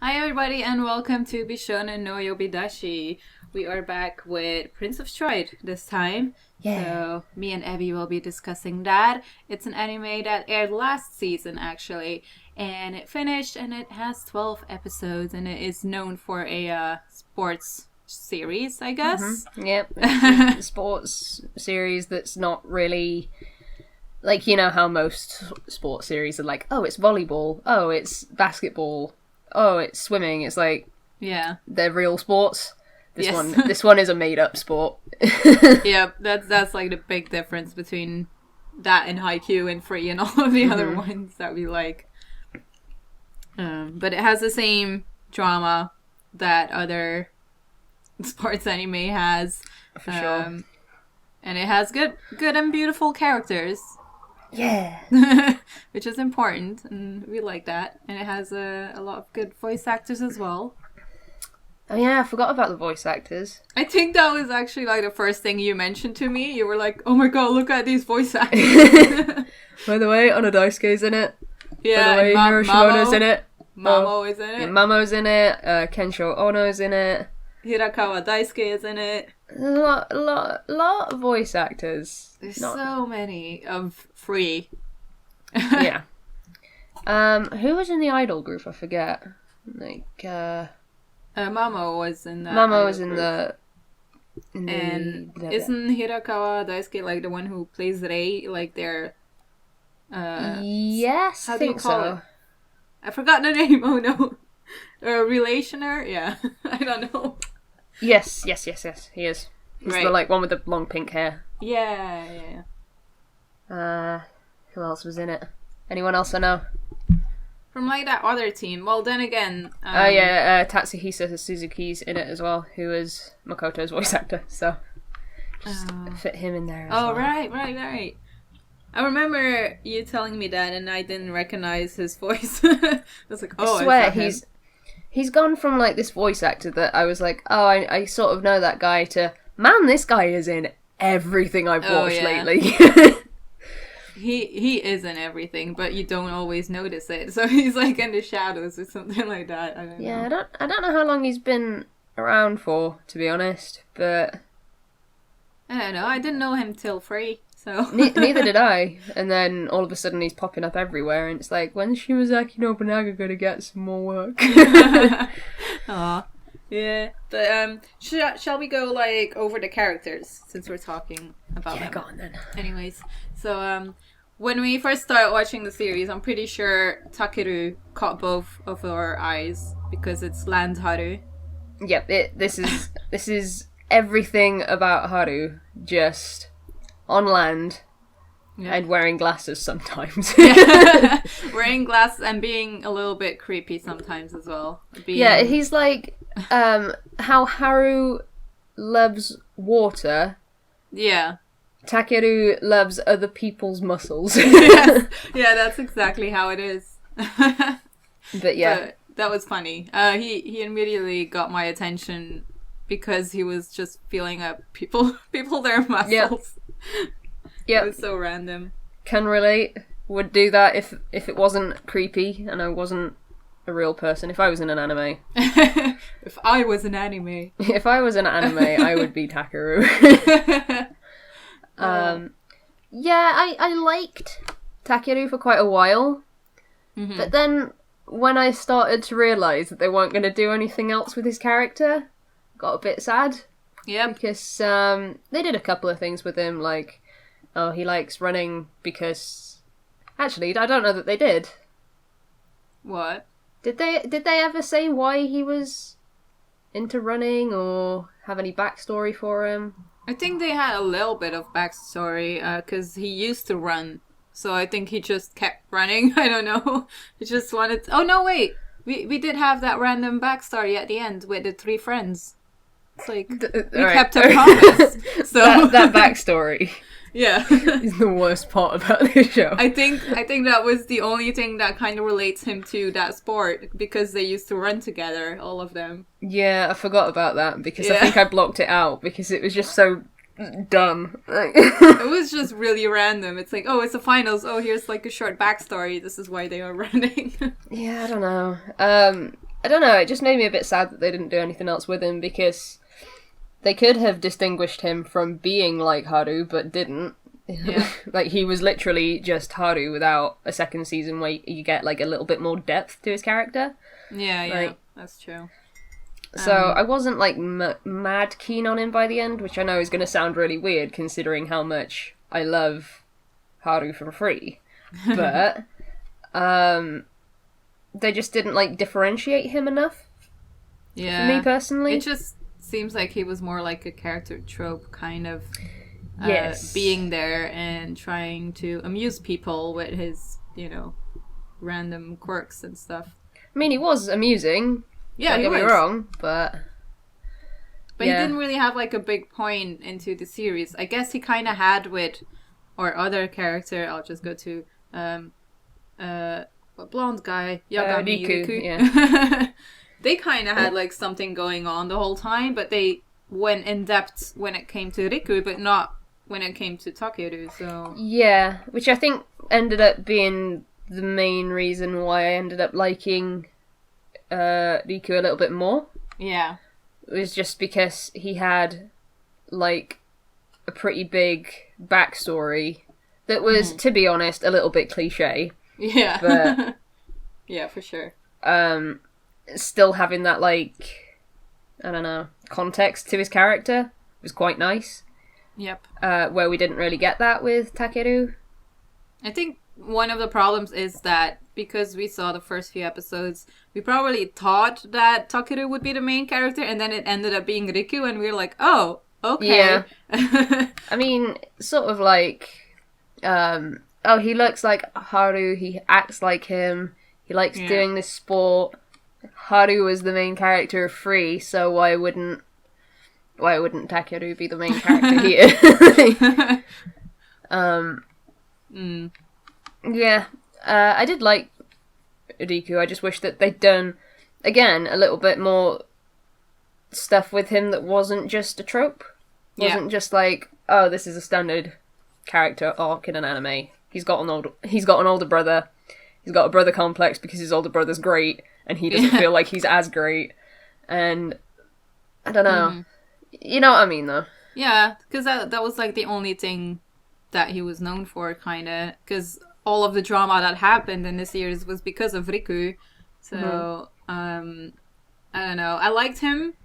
Hi everybody and welcome to Bishounen no Yobidashi. We are back with Prince of Stride this time. Yeah. So me and Ebbie will be discussing that. It's an anime that aired last season actually. And it finished and it has 12 episodes and it is known for a sports series, I guess. Mm-hmm. Yep. It's a sports series that's not really... Like, you know how most sports series are like, oh, it's volleyball, oh, it's basketball, oh, it's swimming. It's like, yeah, they're real sports. Yes. This one is a made-up sport. Yeah, that's like the big difference between that and Haikyuu and Free and all of the other ones that we like. But it has the same drama that other sports anime has. For sure. And it has good and beautiful characters. Yeah. Which is important, and we like that. And it has a lot of good voice actors as well. Oh yeah, I forgot about the voice actors. I think that was actually like the first thing you mentioned to me. You were like, oh my god, look at these voice actors. By the way, Onadaisuke's in it. Yeah, By the way, Hiroshimoto's in it. Mamo is in it. Yeah, Mamo's in it. Kensho Ono's in it. Hirakawa Daisuke is in it. A lot of voice actors. There's so many of Free. Yeah. Who was in the idol group? I forget. Like, Mamo was in that. Mamo was in group. And isn't Hirakawa Daisuke like the one who plays Rei? Like their... yes, how I do you think call so. it? I forgot the name. Oh no. Relationer? Yeah. I don't know. Yes, he is. He's Right. the like one with the long pink hair. Yeah. Who else was in it? Anyone else I know? From like that other team. Well, then again... Tatsuhisa Suzuki's in it as well, who is Makoto's voice actor, so just fit him in there as well. Oh, right. I remember you telling me that and I didn't recognize his voice. I was like, oh, I swear, is that him? he's gone from like this voice actor that I was like, oh, I sort of know that guy, to, man, this guy is in everything I've watched lately. He is in everything, but you don't always notice it. So he's like in the shadows or something like that. I don't know. I don't know how long he's been around for, to be honest, but I don't know. I didn't know him till Free, so neither did I. And then all of a sudden he's popping up everywhere, and it's like, when's Shimazaki Nobunaga gonna get some more work? Aw. Yeah, but shall we go like over the characters since we're talking about them? Yeah, go on then. Anyways, so when we first started watching the series, I'm pretty sure Takeru caught both of our eyes because it's Land Haru. Yep, this is everything about Haru, just on land. Yeah. And wearing glasses sometimes. Wearing glasses and being a little bit creepy sometimes as well. Yeah, he's like how Haru loves water. Yeah. Takeru loves other people's muscles. Yes. Yeah, that's exactly how it is. But yeah. But that was funny. He immediately got my attention because he was just feeling up people their muscles. Yeah. It was so random. Can relate. Would do that if it wasn't creepy and I wasn't a real person. If I was in an anime. If I was an anime. If I was an anime, I would be Takeru. Yeah, I liked Takeru for quite a while. Mm-hmm. But then when I started to realise that they weren't going to do anything else with his character, got a bit sad. Yeah. Because they did a couple of things with him, like, oh, he likes running because... Actually, I don't know that they did. What? Did they ever say why he was into running or have any backstory for him? I think they had a little bit of backstory because he used to run. So I think he just kept running. I don't know. He just wanted... Oh, no, wait. We did have that random backstory at the end with the 3 friends. It's like, we kept a promise. So that backstory... Yeah. is the worst part about this show. I think that was the only thing that kind of relates him to that sport because they used to run together, all of them. Yeah, I forgot about that because I think I blocked it out because it was just so dumb. It was just really random. It's like, oh, it's the finals. Oh, here's like a short backstory. This is why they are running. Yeah, I don't know. I don't know, it just made me a bit sad that they didn't do anything else with him, because they could have distinguished him from being like Haru, but didn't. Yeah. Like, he was literally just Haru without a second season where you get, like, a little bit more depth to his character. Yeah, Like, that's true. so I wasn't, like, mad keen on him by the end, which I know is going to sound really weird considering how much I love Haru from Free. But they just didn't, like, differentiate him enough for me personally. It just seems like he was more like a character trope kind of Yes. being there and trying to amuse people with his, random quirks and stuff. I mean, he was amusing. Yeah, don't get me wrong, but he didn't really have like a big point into the series. I guess he kind of had with our other character. I'll just go to a blonde guy, Yagami Riku. Riku. Yeah. They kind of had like something going on the whole time, but they went in depth when it came to Riku, but not when it came to Takeru. So yeah, which I think ended up being the main reason why I ended up liking Riku a little bit more. Yeah. It was just because he had, like, a pretty big backstory that was, to be honest, a little bit cliche. Yeah. But yeah, for sure. Still having that, like, I don't know, context to his character was quite nice. Yep. Where we didn't really get that with Takeru. I think one of the problems is that because we saw the first few episodes, we probably thought that Takeru would be the main character, and then it ended up being Riku, and we were like, oh, okay. Yeah. I mean, sort of like, he looks like Haru, he acts like him, he likes doing this sport. Haru was the main character of Free, so why wouldn't Takeru be the main character here? Yeah, I did like Riku. I just wish that they'd done, again, a little bit more stuff with him that wasn't just a trope. Wasn't just like, oh, this is a standard character arc in an anime. He's got an older brother. He's got a brother complex because his older brother's great, and he doesn't feel like he's as great. And I don't know. You know what I mean, though. Yeah, because that was like the only thing that he was known for, kind of. Because all of the drama that happened in the series was because of Riku. So, I don't know. I liked him,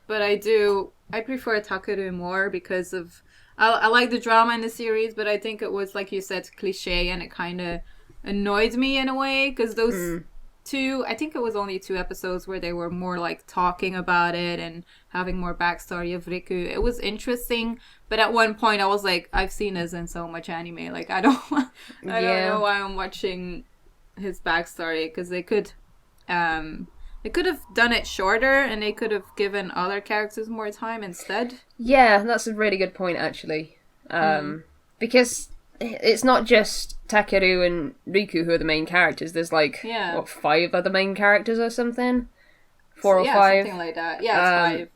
but I prefer Takeru more because of... I like the drama in the series, but I think it was, like you said, cliche, and it kind of annoyed me in a way, because those I think it was only 2 episodes where they were more like talking about it and having more backstory of Riku. It was interesting, but at one point I was like, I've seen this in so much anime, like I don't know why I'm watching his backstory, because they could have done it shorter, and they could have given other characters more time instead. Yeah, that's a really good point, actually. Because it's not just Takeru and Riku who are the main characters. There's like, 5 other main characters or something? 4 or 5? Something like that. Yeah, it's 5.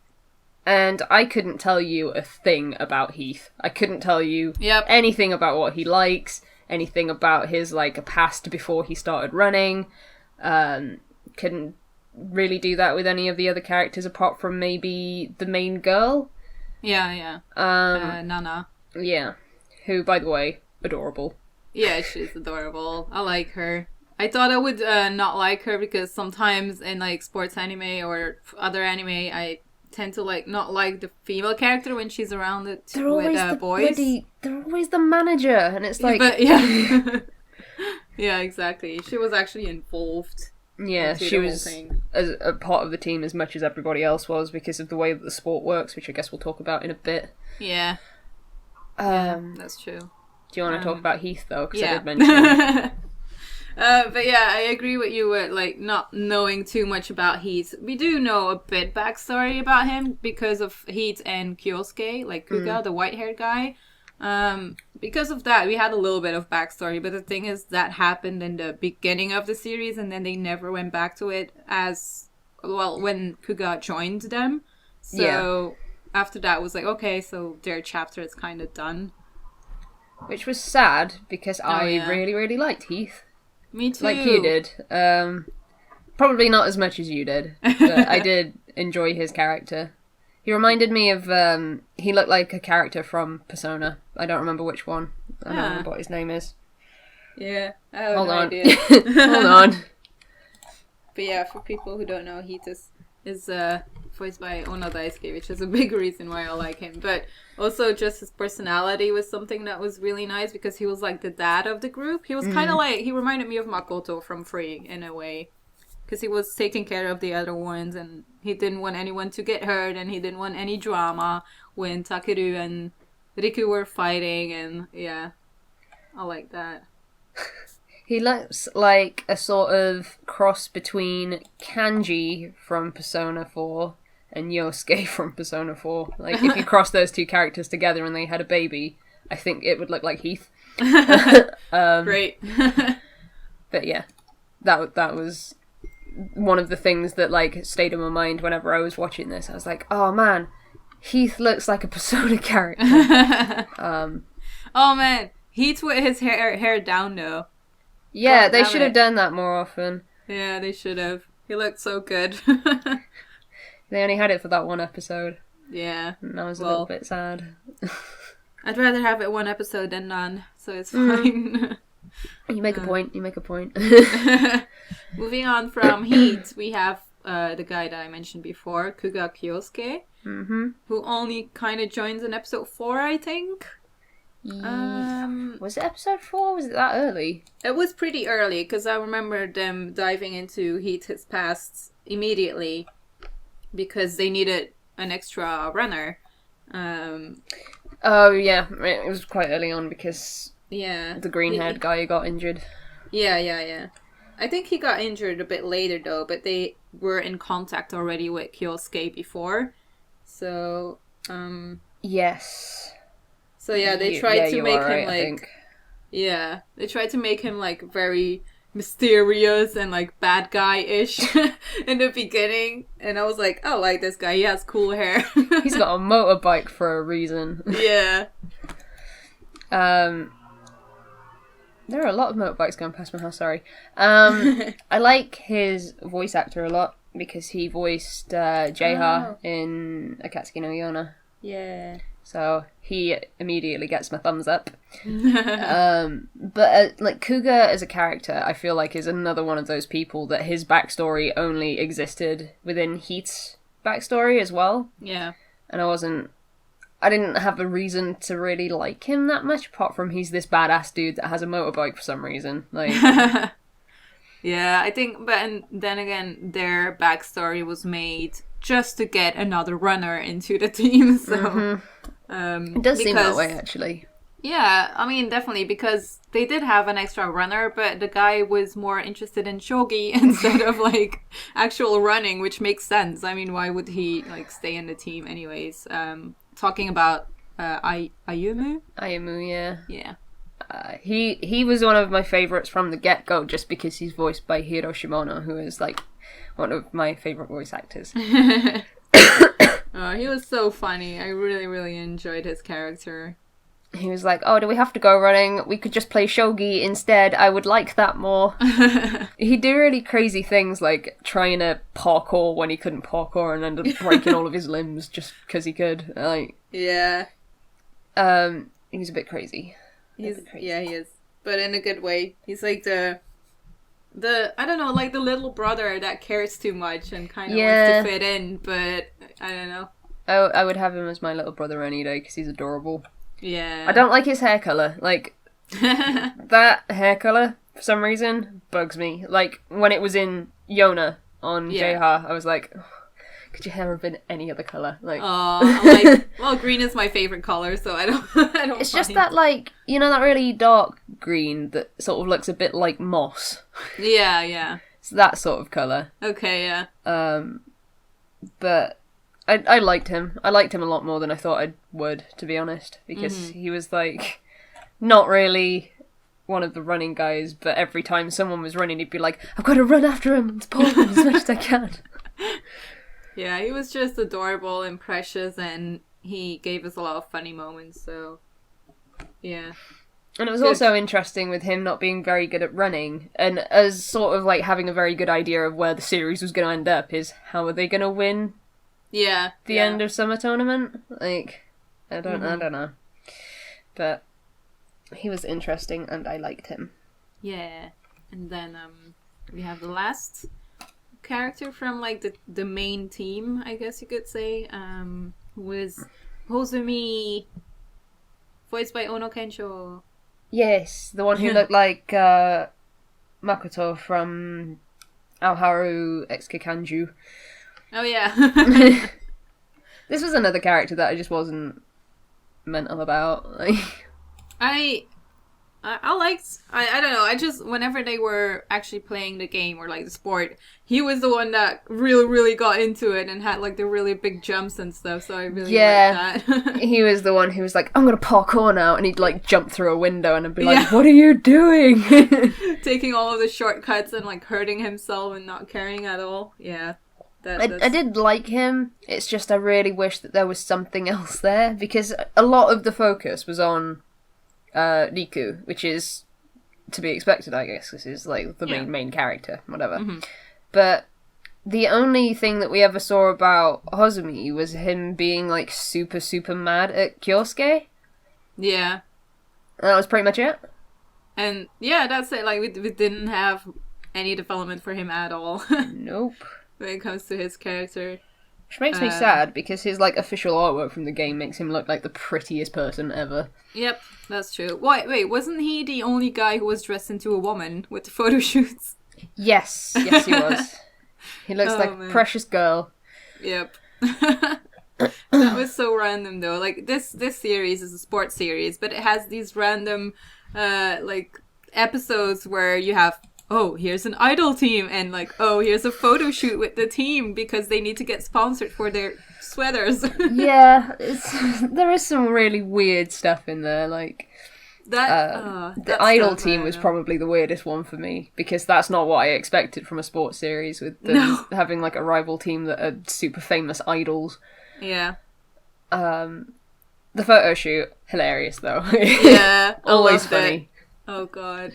And I couldn't tell you a thing about Heath. I couldn't tell you anything about what he likes, anything about his, like, past before he started running. Couldn't really do that with any of the other characters apart from maybe the main girl. Yeah. Nana. Yeah. Who, by the way, adorable. Yeah, she's adorable. I like her. I thought I would not like her because sometimes in like sports anime or other anime, I tend to like not like the female character when she's around it with boys. They're always the manager, and it's like, but yeah, yeah, exactly. She was actually involved. Yeah, she was a part of the team as much as everybody else was because of the way that the sport works, which I guess we'll talk about in a bit. Yeah. That's true. Do you want to talk about Heath, though? Because I did mention him. But yeah, I agree with you with, like, not knowing too much about Heath. We do know a bit backstory about him because of Heath and Kyosuke, like Kuga, the white-haired guy. Because of that, we had a little bit of backstory, but the thing is that happened in the beginning of the series, and then they never went back to it as, well, when Kuga joined them. So after that, it was like, okay, so their chapter is kind of done. Which was sad, because I really, really liked Heath. Me too. Like you did. Probably not as much as you did, but I did enjoy his character. He reminded me of, he looked like a character from Persona. I don't remember which one. I don't remember what his name is. Yeah, I have Hold no on. idea. Hold on. But yeah, for people who don't know, Heath is voiced by Ono Daisuke, which is a big reason why I like him. But also just his personality was something that was really nice because he was like the dad of the group. He was kind of like, he reminded me of Makoto from Free in a way. Because he was taking care of the other ones and he didn't want anyone to get hurt and he didn't want any drama when Takeru and Riku were fighting, and yeah, I like that. He looks like a sort of cross between Kanji from Persona 4 and Yosuke from Persona 4. Like, if you cross those two characters together and they had a baby, I think it would look like Heath. Great. But yeah, that was one of the things that, like, stayed in my mind whenever I was watching this. I was like, oh man, Heath looks like a Persona character. Oh man, Heath with his hair down though. Yeah, God, they should have done that more often. Yeah, they should have. He looked so good. They only had it for that one episode. Yeah. And I was a little bit sad. I'd rather have it one episode than none, so it's fine. You make a point, you make a point. Moving on from Heat, we have the guy that I mentioned before, Kuga Kyosuke, who only kind of joins in episode 4, I think. Was it episode 4? Was it that early? It was pretty early, because I remember them diving into his past immediately, because they needed an extra runner. Oh yeah, it was quite early on because yeah, the green-haired guy got injured. Yeah. I think he got injured a bit later though, but they were in contact already with Kyosuke before. So, yes. So yeah, they tried to make him like... Yeah, they tried to make him like very mysterious and like bad guy-ish in the beginning. And I was like, I like this guy, he has cool hair. He's got a motorbike for a reason. Yeah. There are a lot of motorbikes going past my house, sorry. I like his voice actor a lot because he voiced J-Ha in Akatsuki no Yona. Yeah. So he immediately gets my thumbs up. But like Kuga as a character, I feel like is another one of those people that his backstory only existed within Heat's backstory as well. Yeah. And I didn't have a reason to really like him that much, apart from he's this badass dude that has a motorbike for some reason. Like, yeah, I think, but then again, their backstory was made just to get another runner into the team. So it does seem that way, actually. Yeah, I mean, definitely, because they did have an extra runner, but the guy was more interested in shogi instead of, like, actual running, which makes sense. I mean, why would he, like, stay in the team anyways? Talking about Ayumu? Ayumu, yeah. Yeah. He was one of my favourites from the get-go, just because he's voiced by Hiro Shimono, who is, like, one of my favourite voice actors. Oh, he was so funny. I really, really enjoyed his character. He was like, oh, do we have to go running? We could just play shogi instead. I would like that more. He'd do really crazy things, like trying to parkour when he couldn't parkour and end up breaking all of his limbs just because he could. Like, yeah. He was a bit crazy. Yeah, he is. But in a good way. He's like the I don't know, like the little brother that cares too much and kind of wants to fit in, but I don't know. I would have him as my little brother any day because he's adorable. Yeah. I don't like his hair colour. Like, that hair colour, for some reason, bugs me. Like, when it was in Yona on J-Ha, I was like, oh, could your hair have been any other colour? Like, well, green is my favourite colour, so I don't It's just that, like, you know, that really dark green that sort of looks a bit like moss. Yeah. It's that sort of colour. Okay, yeah. But I liked him. I liked him a lot more than I thought I would, to be honest, because he was, like, not really one of the running guys, but every time someone was running, he'd be like, I've got to run after him and pull him as much as I can. Yeah, he was just adorable and precious, and he gave us a lot of funny moments, so, yeah. And it was Good. also interesting with him not being very good at running, and as sort of like having a very good idea of where the series was going to end up is how are they going to win Yeah. the end of summer tournament? Like, I don't know. But he was interesting and I liked him. Yeah. And then we have the last character from like the main team, I guess you could say, who is Hozumi, voiced by Ono Kensho. Yes, the one who looked like Makoto from Aoharu X Kikanju. Oh yeah. This was another character that I just wasn't mental about. Like, I liked, I don't know, I just, whenever they were actually playing the game or like the sport, he was the one that really got into it and had like the really big jumps and stuff, so I really liked that. He was the one who was like, I'm gonna parkour now, and he'd like jump through a window and I'd be like, what are you doing? Taking all of the shortcuts and like hurting himself and not caring at all. Yeah. I did like him, it's just I really wish that there was something else there, because a lot of the focus was on Riku, which is to be expected, I guess. This is like the main character, whatever. Mm-hmm. But the only thing that we ever saw about Hozumi was him being like super mad at Kyosuke. Yeah. And that was pretty much it. And yeah, that's it. Like we didn't have any development for him at all. Nope. When it comes to his character. Which makes me sad, because his like official artwork from the game makes him look like the prettiest person ever. Yep, that's true. Wait, wasn't he the only guy who was dressed into a woman with the photo shoots? Yes, he was. He looks like a precious girl. Yep. That was so random though. Like this series is a sports series, but it has these random like episodes where you have, oh, here's an idol team, and like, oh, here's a photo shoot with the team because they need to get sponsored for their sweaters. Yeah, there is some really weird stuff in there, like the idol team was probably the weirdest one for me, because that's not what I expected from a sports series, with them having like a rival team that are super famous idols. Yeah. The photo shoot, hilarious though. Yeah, always funny. Oh god.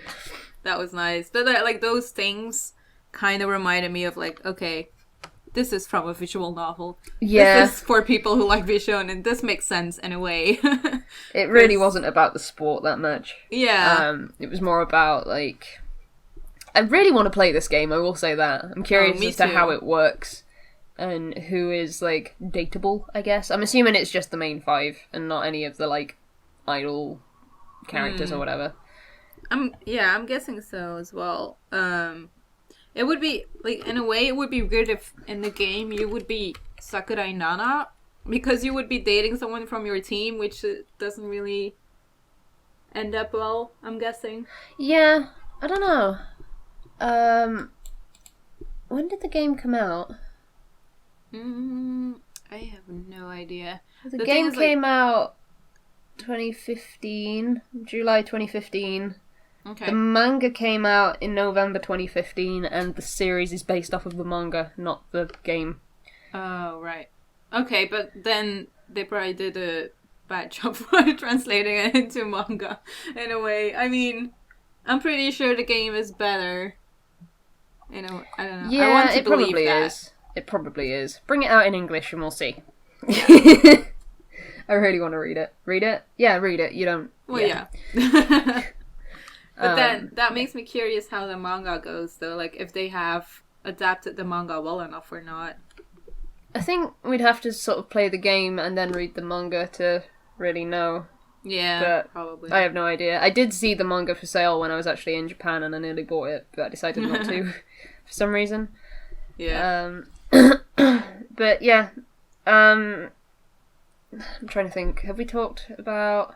That was nice. But like those things kind of reminded me of like, okay, this is from a visual novel. Yeah. This is for people who like Bishounen. This makes sense in a way. It really wasn't about the sport that much. Yeah. It was more about like, I really want to play this game, I will say that. I'm curious as to how it works and who is like dateable, I guess. I'm assuming it's just the main five and not any of the like idol characters or whatever. I'm guessing so as well. It would be like, in a way it would be weird if in the game you would be Sakurai Nana, because you would be dating someone from your team, which doesn't really end up well, I'm guessing. Yeah, I don't know. When did the game come out? I have no idea. The game came out 2015, July 2015. Okay. The manga came out in November 2015, and the series is based off of the manga, not the game. Oh, right. Okay, but then they probably did a bad job for translating it into manga, in a way. I mean, I'm pretty sure the game is better. You know, I don't know. Yeah, I want to it believe probably that. is. It probably is. Bring it out in English and we'll see. Yeah. I really want to read it. Read it? Yeah, read it. You don't... Well, yeah. But then that makes me curious how the manga goes, though. Like, if they have adapted the manga well enough or not. I think we'd have to sort of play the game and then read the manga to really know. Yeah, but probably. I have no idea. I did see the manga for sale when I was actually in Japan, and I nearly bought it, but I decided not to for some reason. Yeah. But yeah. I'm trying to think. Have we talked about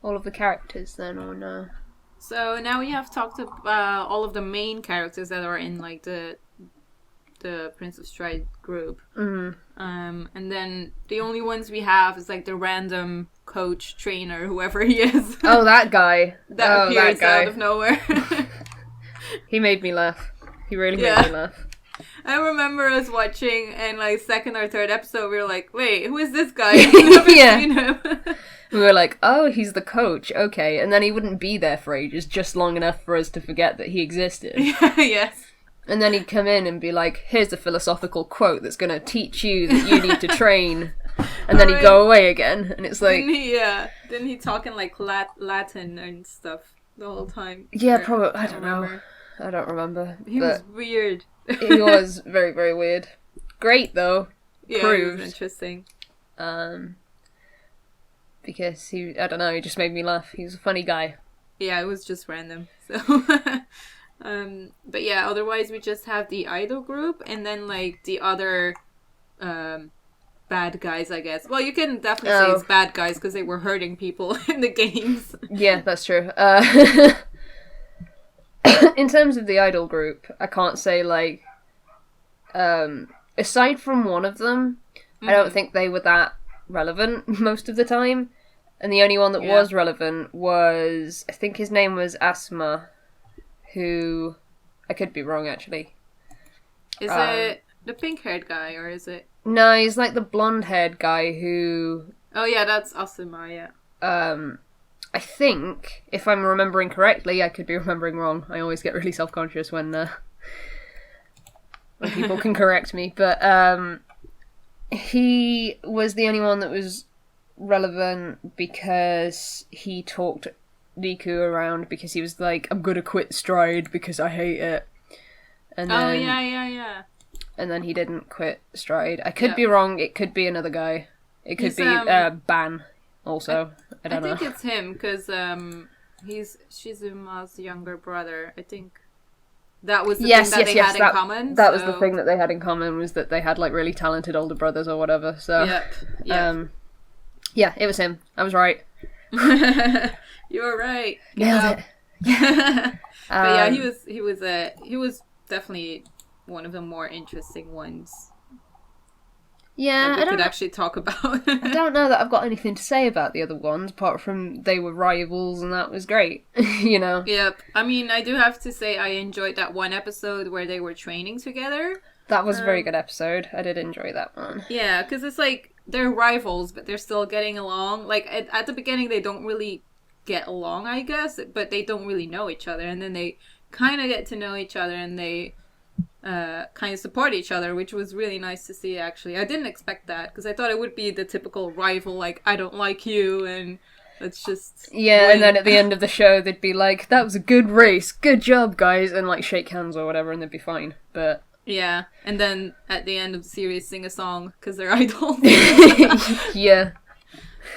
all of the characters then, or no? So now we have talked about all of the main characters that are in like the Prince of Stride group. Mm-hmm. And then the only ones we have is like the random coach, trainer, whoever he is. Oh, that guy. That appears out of nowhere. He made me laugh. He really made me laugh. I remember us watching, and like second or third episode, we were like, "Wait, who is this guy? I've never seen him." We were like, "Oh, he's the coach, okay," and then he wouldn't be there for ages, just long enough for us to forget that he existed. Yes. And then he'd come in and be like, "Here's a philosophical quote that's going to teach you that you need to train," and then he'd go away again, and it's like, didn't he talk in like Latin and stuff the whole time? Yeah, probably. I don't know. I don't remember. He was weird. He was very, very weird. Great though. Yeah, Proved. it was interesting. Because I don't know, he just made me laugh. He was a funny guy. Yeah, it was just random. So, but yeah, otherwise we just have the idol group, and then like the other bad guys, I guess. Well, you can definitely say it's bad guys because they were hurting people in the games. Yeah, that's true. In terms of the idol group, I can't say like aside from one of them, I don't think they were that relevant most of the time. And the only one that was relevant was, I think his name was Asma, who, I could be wrong actually. Is it the pink-haired guy, or is it? No, he's like the blonde-haired guy who... Oh yeah, that's Asuma, yeah. I think, if I'm remembering correctly, I could be remembering wrong. I always get really self-conscious when people can correct me, but he was the only one that was relevant because he talked Riku around because he was like, "I'm gonna quit Stride because I hate it." And then, yeah. And then he didn't quit Stride. I could be wrong. It could be another guy. It could be Ban also. I don't know. I think it's him because he's Shizuma's younger brother. I think that was the thing that they had in common. That was the thing that they had in common, was that they had like really talented older brothers or whatever. So Yep. Yeah, it was him. I was right. You were right. Nailed it. But yeah, he was definitely one of the more interesting ones. Yeah, that we could actually talk about. I don't know that I've got anything to say about the other ones, apart from they were rivals and that was great, you know? Yep. I mean, I do have to say I enjoyed that one episode where they were training together. That was a very good episode. I did enjoy that one. Yeah, because it's like, they're rivals, but they're still getting along. Like, at the beginning, they don't really get along, I guess, but they don't really know each other, and then they kind of get to know each other, and they kind of support each other, which was really nice to see, actually. I didn't expect that, because I thought it would be the typical rival, like, I don't like you, and let's just win. And then at the end of the show, they'd be like, that was a good race, good job, guys, and, like, shake hands or whatever, and they'd be fine, but... Yeah, and then at the end of the series, sing a song, because they're idols. Yeah.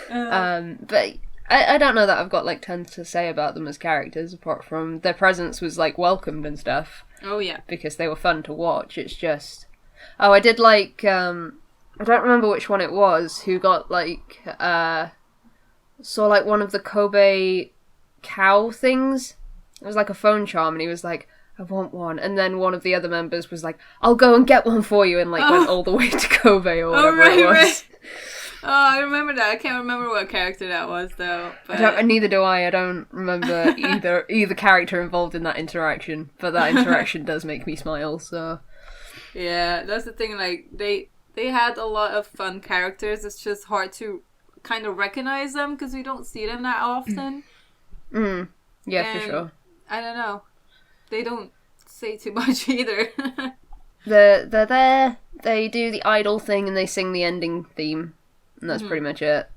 But I don't know that I've got, like, tons to say about them as characters, apart from their presence was, like, welcomed and stuff. Oh, yeah. Because they were fun to watch. It's just... Oh, I did, like, I don't remember which one it was, who got, like, saw, like, one of the Kobe cow things. It was, like, a phone charm, and he was like, I want one. And then one of the other members was like, I'll go and get one for you, and, like, went all the way to Kobe or whatever it was. Right. Oh, I remember that. I can't remember what character that was, though. But... Neither do I. I don't remember either character involved in that interaction. But that interaction does make me smile, so... Yeah, that's the thing. Like, they had a lot of fun characters. It's just hard to kind of recognize them, because we don't see them that often. Yeah, and for sure. I don't know. They don't say too much, either. They're there, they do the idol thing, and they sing the ending theme. And that's pretty much it.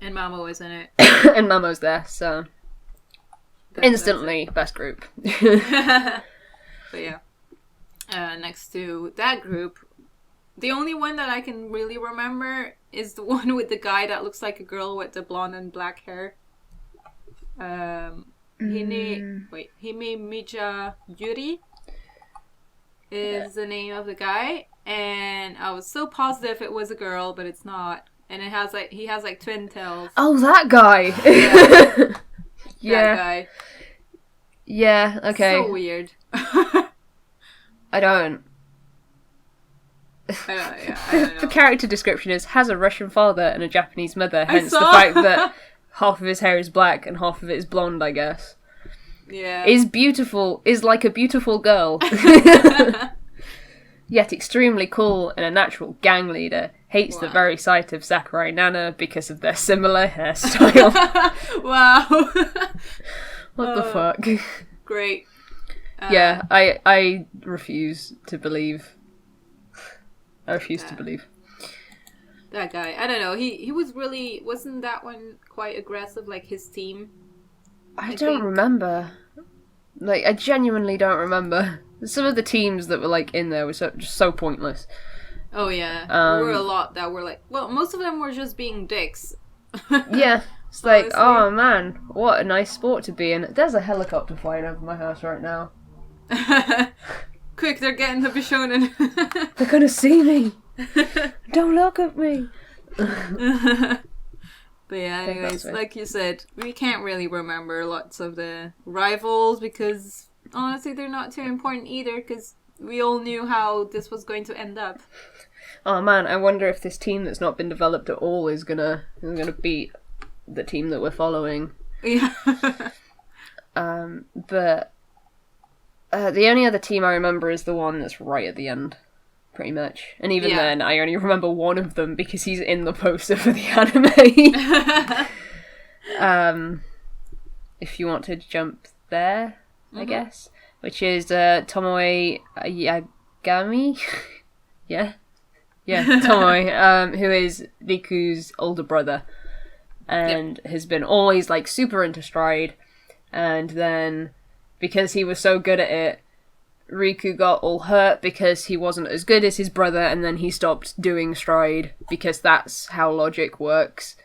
And Mamo was in it. And Mamo's there, so... Instantly, best group. But yeah. Next to that group, the only one that I can really remember is the one with the guy that looks like a girl with the blonde and black hair. Hime Mija Yuri is the name of the guy, and I was so positive it was a girl, but it's not. And he has like twin tails. Oh, that guy. Yeah. That guy. Yeah. Okay. So weird. I don't. I don't know. The character description is, has a Russian father and a Japanese mother, hence the fact that half of his hair is black and half of it is blonde, I guess. Yeah. Is beautiful, is like a beautiful girl. yet extremely cool and a natural gang leader, hates the very sight of Sakurai Nana because of their similar hairstyle. Wow. What the fuck? Great. Yeah, I refuse to believe. I refuse to believe. That guy, I don't know. He was really, wasn't that one quite aggressive, like his team? I don't remember. Like, I genuinely don't remember. Some of the teams that were like in there were just so pointless. Oh yeah, there were a lot that were like, well, most of them were just being dicks. Yeah, it's like, oh man, what a nice sport to be in. There's a helicopter flying over my house right now. Quick, they're getting the Bishounen. They're gonna see me. Don't look at me. But yeah, anyways, like you said, we can't really remember lots of the rivals because honestly they're not too important either because we all knew how this was going to end up. Oh man, I wonder if this team that's not been developed at all is gonna beat the team that we're following. Yeah. But the only other team I remember is the one that's right at the end. Pretty much. And even then, I only remember one of them because he's in the poster for the anime. If you want to jump there, I guess. Which is Tomoe Yagami? Yeah, Tomoe, who is Riku's older brother. And has been always, like, super into stride. And then, because he was so good at it, Riku got all hurt because he wasn't as good as his brother, and then he stopped doing stride because that's how logic works.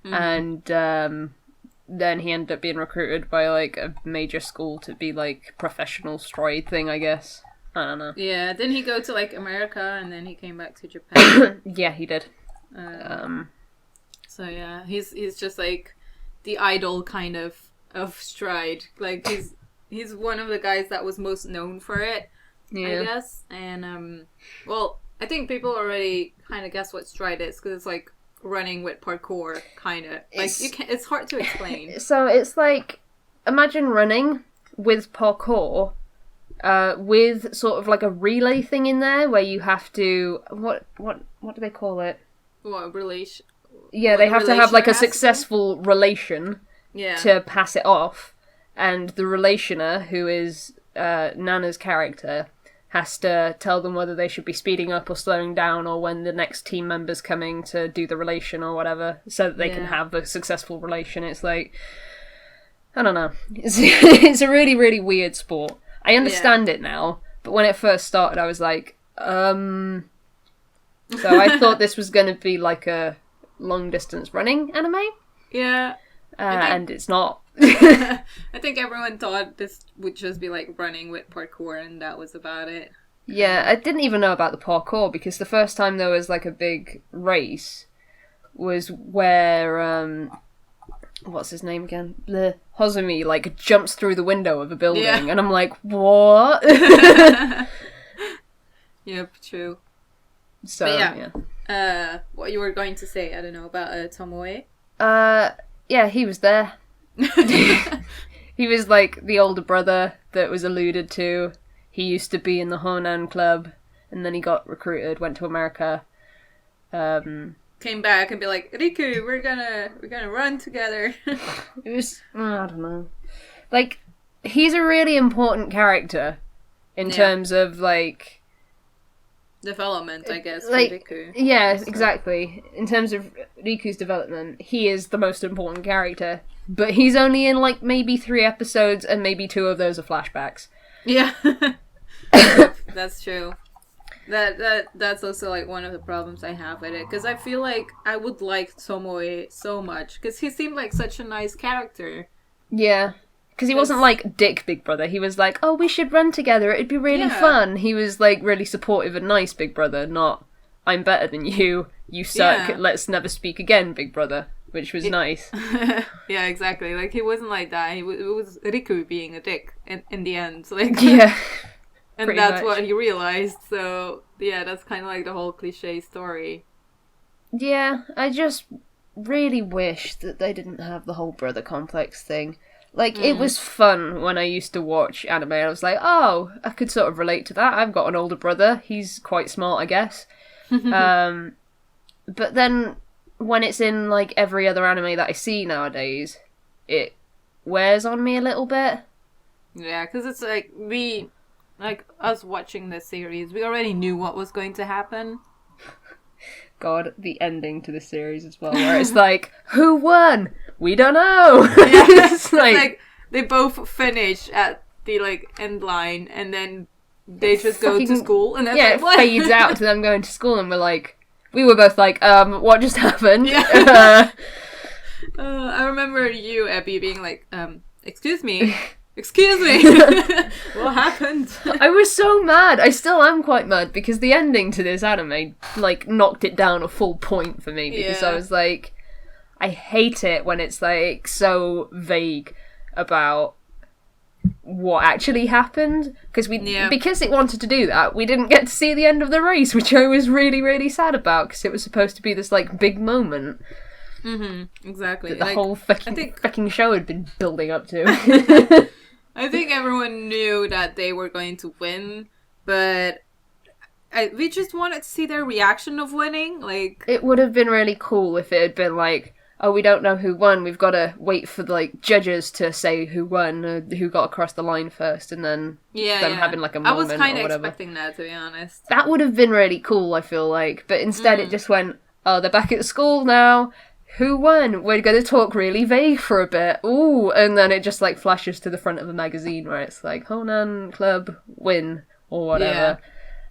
And then he ended up being recruited by like a major school to be like professional stride thing, I guess. I don't know. Yeah, didn't he go to like America and then he came back to Japan? Yeah, he did. So yeah, he's just like the idol kind of stride. Like he's one of the guys that was most known for it, I guess. And well, I think people already kind of guess what stride is because it's like running with parkour, kind of. Like it's hard to explain. So it's like, imagine running with parkour, with sort of like a relay thing in there where you have to what do they call it? What relation? Yeah, they have to have like a successful relation to pass it off. And the relationer, who is Nana's character, has to tell them whether they should be speeding up or slowing down or when the next team member's coming to do the relation or whatever, so that they can have a successful relation. It's like, I don't know. It's a really, really weird sport. I understand it now, but when it first started, I was like, So I thought this was going to be like a long-distance running anime. Yeah. And it's not. I think everyone thought this would just be like running with parkour and that was about it. Yeah, I didn't even know about the parkour because the first time there was like a big race was where what's his name again? Hozumi like jumps through the window of a building and I'm like, what? Yep, true. So yeah. What you were going to say, I don't know, about Tomoe? Yeah, he was there. He was like the older brother that was alluded to. He used to be in the Honan club, and then he got recruited, went to America. Came back and be like, Riku, we're gonna run together. It was, I don't know. Like, he's a really important character in terms of like development, I guess, like, for Riku. Yeah, exactly. In terms of Riku's development, he is the most important character. But he's only in like maybe 3 episodes, and maybe 2 of those are flashbacks. Yeah. That's true. That's also like one of the problems I have with it, because I feel like I would like Tomoe so much, because he seemed like such a nice character. Yeah. Because he wasn't like Dick Big Brother. He was like, oh, we should run together. It'd be really fun. He was like really supportive and nice Big Brother, not I'm better than you. You suck. Yeah. Let's never speak again, Big Brother. Which was nice. Yeah, exactly. Like, he wasn't like that. It was Riku being a dick in the end. Like, yeah. And that's much what he realized. So, yeah, that's kind of like the whole cliche story. Yeah, I just really wish that they didn't have the whole brother complex thing. Like, it was fun when I used to watch anime. I was like, oh, I could sort of relate to that. I've got an older brother. He's quite smart, I guess. But then, when it's in, like, every other anime that I see nowadays, it wears on me a little bit. Yeah, because it's like, us watching this series, we already knew what was going to happen. God, the ending to the series as well, where it's like, who won? We don't know! Yeah, it's like, they both finish at the, like, end line, and then they just go to school, and then it fades out to them going to school, and we were both like, what just happened? Yeah. I remember you, Ebbie, being like, excuse me, what happened? I was so mad. I still am quite mad, because the ending to this anime, like, knocked it down a full point for me, because I was like, I hate it when it's, like, so vague about what actually happened, because because it wanted to do that, we didn't get to see the end of the race, which I was really, really sad about, because it was supposed to be this, like, big moment. Exactly. That the whole fucking show had been building up to. I think everyone knew that they were going to win, but we just wanted to see their reaction of winning. Like, it would have been really cool if it had been like, oh, we don't know who won, we've got to wait for the, like, judges to say who won, who got across the line first, and then having, like, a moment or whatever. I was kind of expecting that, to be honest. That would have been really cool, I feel like, but instead it just went, oh, they're back at school now, who won? We're going to talk really vague for a bit, ooh, and then it just, like, flashes to the front of a magazine where it's like, Honan Club win, or whatever. Yeah.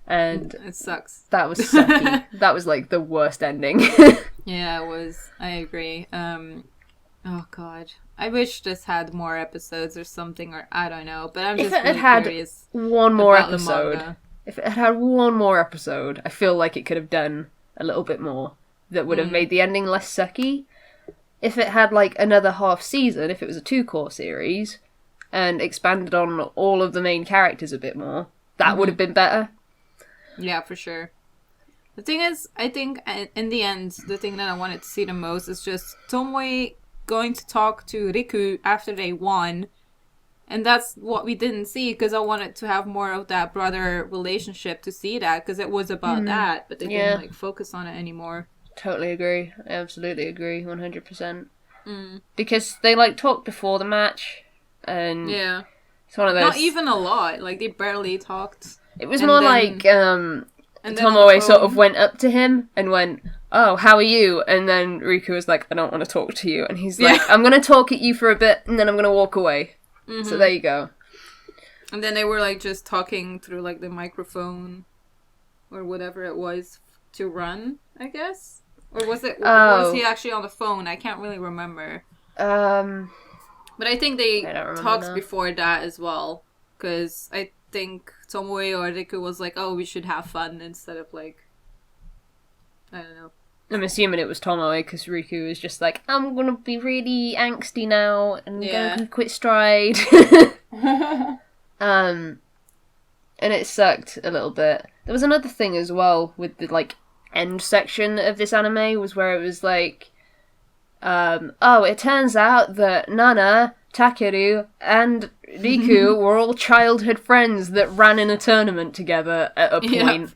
And it sucks. That was sucky. That was, like, the worst ending. Yeah, it was. I agree. Oh god, I wish this had more episodes or something, or I don't know. But I'm just really curious. One more episode. If it had one more episode, I feel like it could have done a little bit more. That would have made the ending less sucky. If it had, like, another half season, if it was a 2-core series, and expanded on all of the main characters a bit more, that would have been better. Yeah, for sure. The thing is, I think in the end, the thing that I wanted to see the most is just Tomoe going to talk to Riku after they won. And that's what we didn't see, because I wanted to have more of that brother relationship to see that, because it was about that, but they didn't, like, focus on it anymore. Totally agree. I absolutely agree, 100%. Because they, like, talked before the match, and it's one of those... Not even a lot, like, they barely talked. It was more like, Tomoe sort of went up to him and went, oh, how are you? And then Riku was like, I don't want to talk to you. And he's like, I'm going to talk at you for a bit, and then I'm going to walk away. So there you go. And then they were, like, just talking through, like, the microphone, or whatever it was, to run, I guess? Or was was he actually on the phone? I can't really remember. But I think they talked before that as well. Because I think Tomoe or Riku was like, oh, we should have fun, instead of, like, I don't know. I'm assuming it was Tomoe, because Riku was just like, I'm gonna be really angsty now, and gonna quit stride. And it sucked a little bit. There was another thing as well with the, like, end section of this anime, was where it was like, oh, it turns out that Nana, Takeru, and Riku were all childhood friends that ran in a tournament together at a point.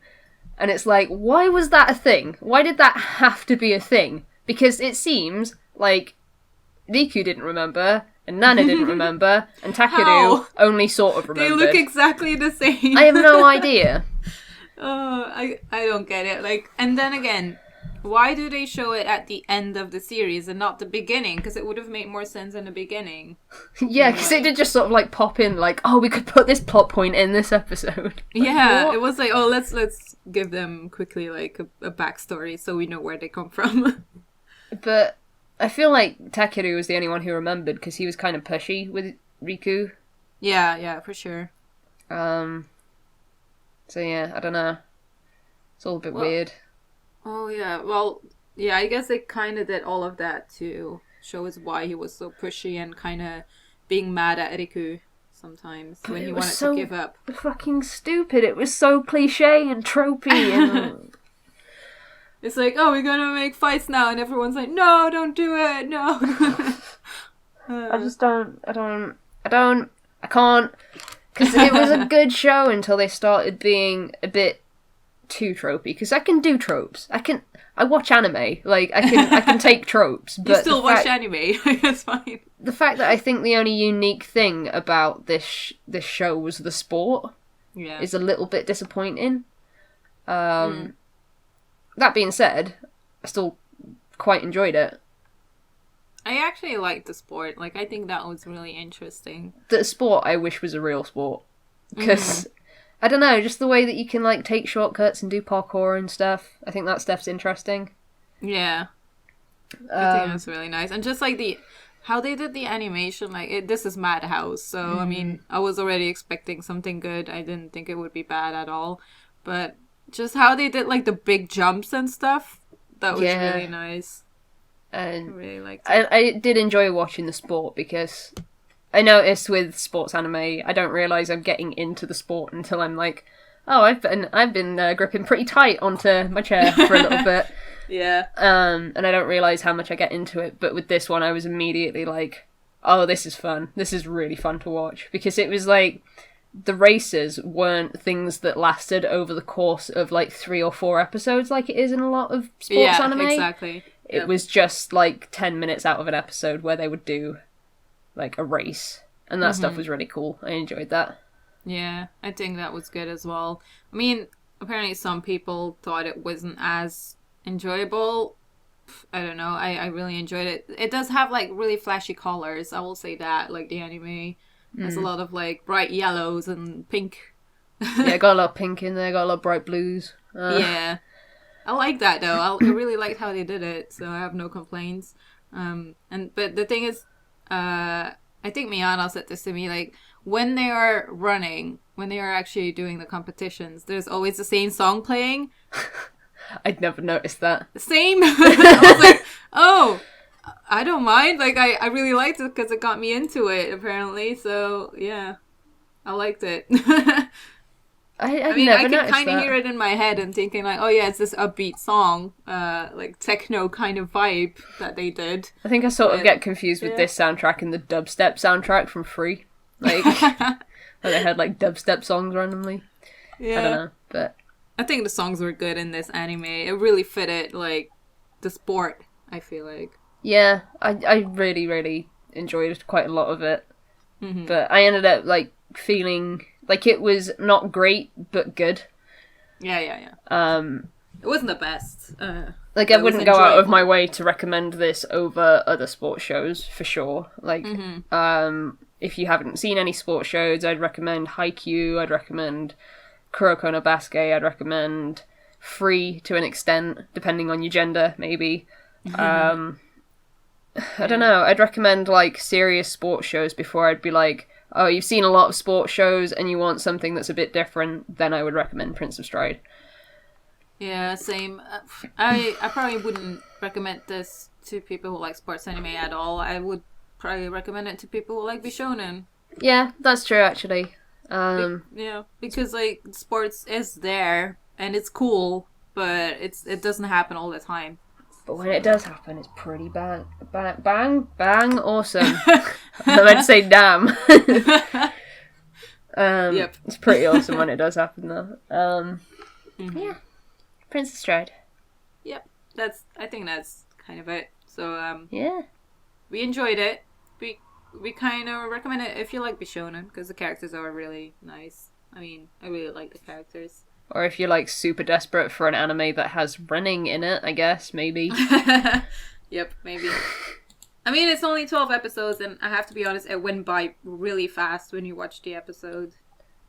And it's like, why was that a thing? Why did that have to be a thing? Because it seems like Riku didn't remember, and Nana didn't remember, and Takeru only sort of remembered. They look exactly the same. I have no idea. I don't get it. Like, and then again, why do they show it at the end of the series and not the beginning? Because it would have made more sense in the beginning. Yeah, because it did just sort of, like, pop in, like, oh, we could put this plot point in this episode. Like, what? It was like, oh, let's give them quickly, like, a backstory so we know where they come from. But I feel like Takeru was the only one who remembered, because he was kind of pushy with Riku. Yeah, for sure. So yeah, I don't know. It's all a bit weird. Oh yeah, well, yeah, I guess they kind of did all of that to show us why he was so pushy and kind of being mad at Riku sometimes when he wanted to give up. Fucking stupid. It was so cliche and tropey and... It's like, oh, we're gonna make fights now, and everyone's like, no, don't do it, no. I just don't. I can't. Because it was a good show until they started being a bit too tropey. Because I can do tropes. I watch anime. Like, I can take tropes. But you still watch anime. That's fine. The fact that I think the only unique thing about this show was the sport is a little bit disappointing. That being said, I still quite enjoyed it. I actually liked the sport. Like, I think that was really interesting. The sport I wish was a real sport. Because, I don't know, just the way that you can, like, take shortcuts and do parkour and stuff. I think that stuff's interesting. Yeah. I think that's really nice. And just, like, how they did the animation, like, this is Madhouse. So, I mean, I was already expecting something good. I didn't think it would be bad at all. But just how they did, like, the big jumps and stuff, that was really nice. And I really liked it. I did enjoy watching the sport because I noticed with sports anime, I don't realise I'm getting into the sport until I'm like, oh, I've been gripping pretty tight onto my chair for a little bit. Yeah. And I don't realise how much I get into it. But with this one, I was immediately like, oh, this is fun. This is really fun to watch. Because it was like, the races weren't things that lasted over the course of like 3 or 4 episodes like it is in a lot of sports anime. Yeah, exactly. It was just like 10 minutes out of an episode where they would do like a race. And that stuff was really cool. I enjoyed that. Yeah, I think that was good as well. I mean, apparently some people thought it wasn't as enjoyable. I don't know. I really enjoyed it. It does have like really flashy colors. I will say that. Like the anime has a lot of like bright yellows and pink. Yeah, got a lot of pink in there. Got a lot of bright blues. Yeah. I like that though. I really liked how they did it, so I have no complaints. But the thing is, I think Miyano said this to me, like when they are running, when they are actually doing the competitions, there's always the same song playing. I'd never noticed that. Same. I was like, oh, I don't mind. Like I really liked it because it got me into it apparently. So yeah, I liked it. I mean, never I can noticed kind of that. hear it in my head and thinking like, oh yeah, it's this upbeat song, like techno kind of vibe that they did. I think I sort of get confused with this soundtrack and the dubstep soundtrack from Free. Like, where they had like dubstep songs randomly. Yeah. I don't know, but I think the songs were good in this anime. It really fitted like the sport, I feel like. yeah, I really, really enjoyed quite a lot of it. But I ended up like feeling like it was not great, but good. Yeah. It wasn't the best. Like, I wouldn't go out of my way to recommend this over other sports shows, for sure. Like, if you haven't seen any sports shows, I'd recommend Haikyuu, I'd recommend Kuroko no Basket, I'd recommend Free to an extent, depending on your gender, maybe. I don't know, I'd recommend, like, serious sports shows before I'd be like, oh, you've seen a lot of sports shows and you want something that's a bit different, then I would recommend Prince of Stride. Yeah, same. I probably wouldn't recommend this to people who like sports anime at all. I would probably recommend it to people who like Bishounen. Yeah, that's true, actually. Yeah, because like sports is there and it's cool, but it doesn't happen all the time. But when it does happen, it's pretty bang, awesome. I'd say damn. Yep. It's pretty awesome when it does happen, though. Yeah. Princess Stride. Yep, I think that's kind of it. So, yeah. We enjoyed it. We kind of recommend it if you like Bishounen, because the characters are really nice. I mean, I really like the characters. Or if you're, like, super desperate for an anime that has running in it, I guess, maybe. Yep, maybe. I mean, it's only 12 episodes, and I have to be honest, it went by really fast when you watch the episode.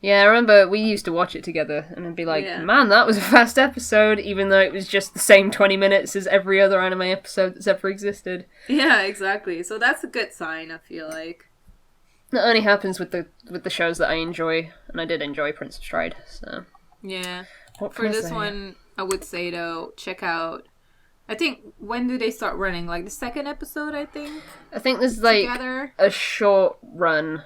Yeah, I remember we used to watch it together, and I'd be like, man, that was a fast episode, even though it was just the same 20 minutes as every other anime episode that's ever existed. Yeah, exactly. So that's a good sign, I feel like. That only happens with the shows that I enjoy, and I did enjoy Prince of Stride, so... Yeah. For this one, I would say, though, check out... I think, when do they start running? Like, the second episode, I think? I think there's, like, a short run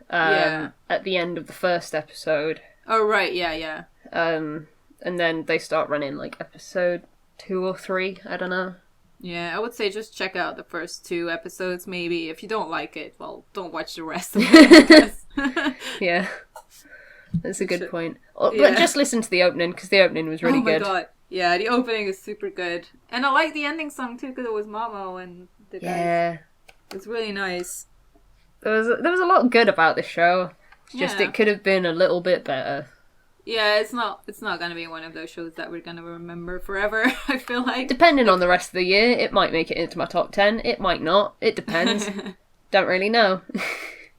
at the end of the first episode. Oh, right, yeah. And then they start running, like, episode 2 or 3, I don't know. Yeah, I would say just check out the first 2 episodes, maybe. If you don't like it, well, don't watch the rest of it, I guess. Yeah. That's a good point. But just listen to the opening, because the opening was really good. Oh my god. Yeah, the opening is super good. And I like the ending song too, because it was Momo and the guys. Yeah. It's really nice. There was a lot good about this show. It's just it could have been a little bit better. Yeah, it's not going to be one of those shows that we're going to remember forever, I feel like. Depending on the rest of the year, it might make it into my top 10. It might not. It depends. Don't really know.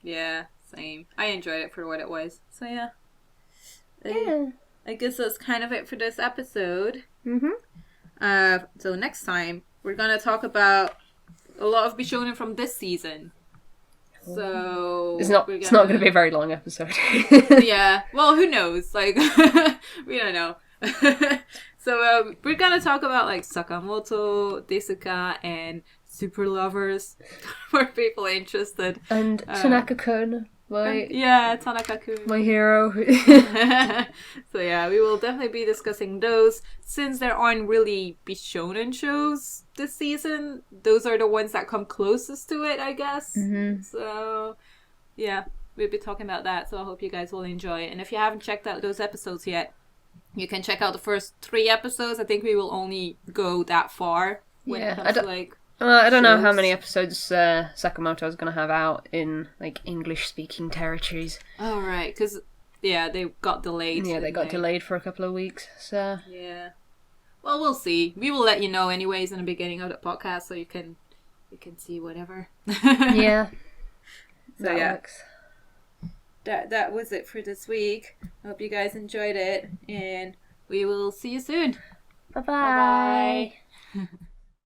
Yeah, same. I enjoyed it for what it was. So yeah. Yeah. I guess that's kind of it for this episode. So next time, we're going to talk about a lot of Bishounen from this season. So it's not going to be a very long episode. Yeah. Well, who knows? Like, we don't know. So we're gonna talk about like Sakamoto, Desuka, and Super Lovers for people interested. And Tanaka-kun, Tanaka-kun, my hero. So yeah, we will definitely be discussing those. Since there aren't really Bishounen shows this season, those are the ones that come closest to it, I guess. So yeah, we'll be talking about that, so I hope you guys will enjoy it. And if you haven't checked out those episodes yet, you can check out the first 3 episodes. I think we will only go that far when it comes to like I don't know how many episodes Sakamoto is going to have out in like English speaking territories. Oh right, because they got delayed. Yeah, they got delayed for a couple of weeks. So yeah. Well, we'll see. We will let you know anyways in the beginning of the podcast, so you can see whatever. Yeah. So that works. That was it for this week. I hope you guys enjoyed it, and we will see you soon. Bye-bye. Bye-bye.